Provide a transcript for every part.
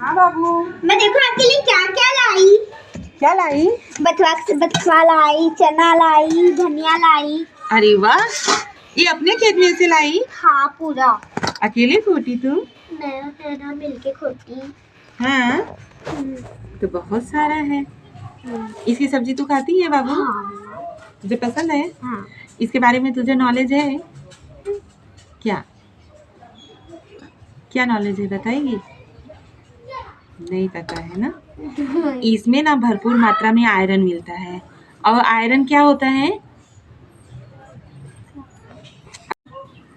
हाँ बाबू। मैं देखो आपके लिए क्या क्या लाई। क्या लाई? बथुआ लाई, चना लाई, धनिया लाई। अरे वाह, ये अपने खेत में से लाई? हाँ पूरा। अकेले खोटी तुम? मैं मिलके खोटी। हाँ तो बहुत सारा है। इसकी सब्जी तू खाती है बाबू? हाँ। तुझे पसंद है? हाँ। इसके बारे में तुझे नॉलेज है? क्या क्या नॉलेज है बताएगी? नहीं पता है ना। इसमें ना भरपूर मात्रा में आयरन मिलता है। और आयरन क्या होता है?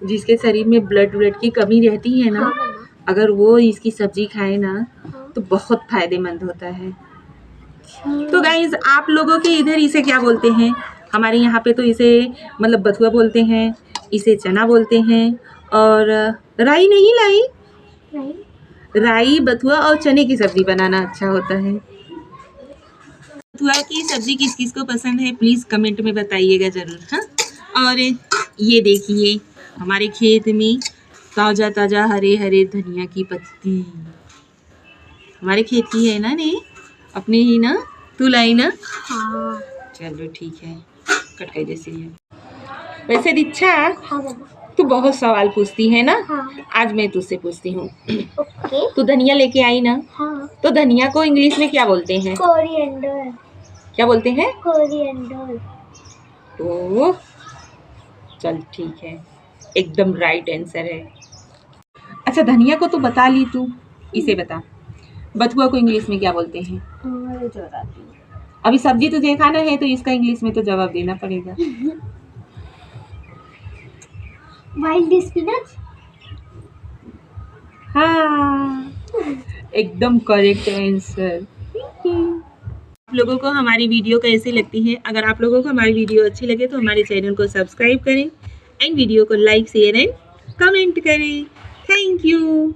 जिसके शरीर में ब्लड की कमी रहती है ना, अगर वो इसकी सब्जी खाए ना तो बहुत फायदेमंद होता है। तो गाइस, आप लोगों के इधर इसे क्या बोलते हैं? हमारे यहाँ पे तो इसे मतलब बथुआ बोलते हैं, इसे चना बोलते हैं। और राई नहीं लाई? राई, बथुआ और चने की सब्जी बनाना अच्छा होता है। बथुआ की सब्जी किस किस को पसंद है प्लीज कमेंट में बताइएगा जरूर। हाँ, और ये देखिए हमारे खेत में ताजा ताजा हरे हरे धनिया की पत्ती हमारे खेत की है ना। ने अपने ही ना, तू लाई ना? हाँ। चलो ठीक है, कटाई जैसी है। वैसे दीक्षा, हाँ तू बहुत सवाल पूछती है ना। हाँ। आज मैं तुझसे पूछती हूँ। ओके। तू धनिया लेके आई ना? हाँ। तो धनिया को इंग्लिश में क्या बोलते हैं? कोरिएंडर। क्या बोलते हैं? कोरिएंडर। तो चल ठीक है, एकदम राइट आंसर है। अच्छा, धनिया को तो बता ली तू, इसे बता बथुआ को इंग्लिश में क्या बोलते हैं? अभी सब्जी तुझे खाना है तो इसका इंग्लिश में तो जवाब देना पड़ेगा। Wild spinach. हाँ, एकदम करेक्ट आंसर। आप लोगों को हमारी वीडियो कैसी लगती है? अगर आप लोगों को हमारी वीडियो अच्छी लगे तो हमारे चैनल को सब्सक्राइब करें एंड वीडियो को लाइक शेयर एंड कमेंट करें। Thank you.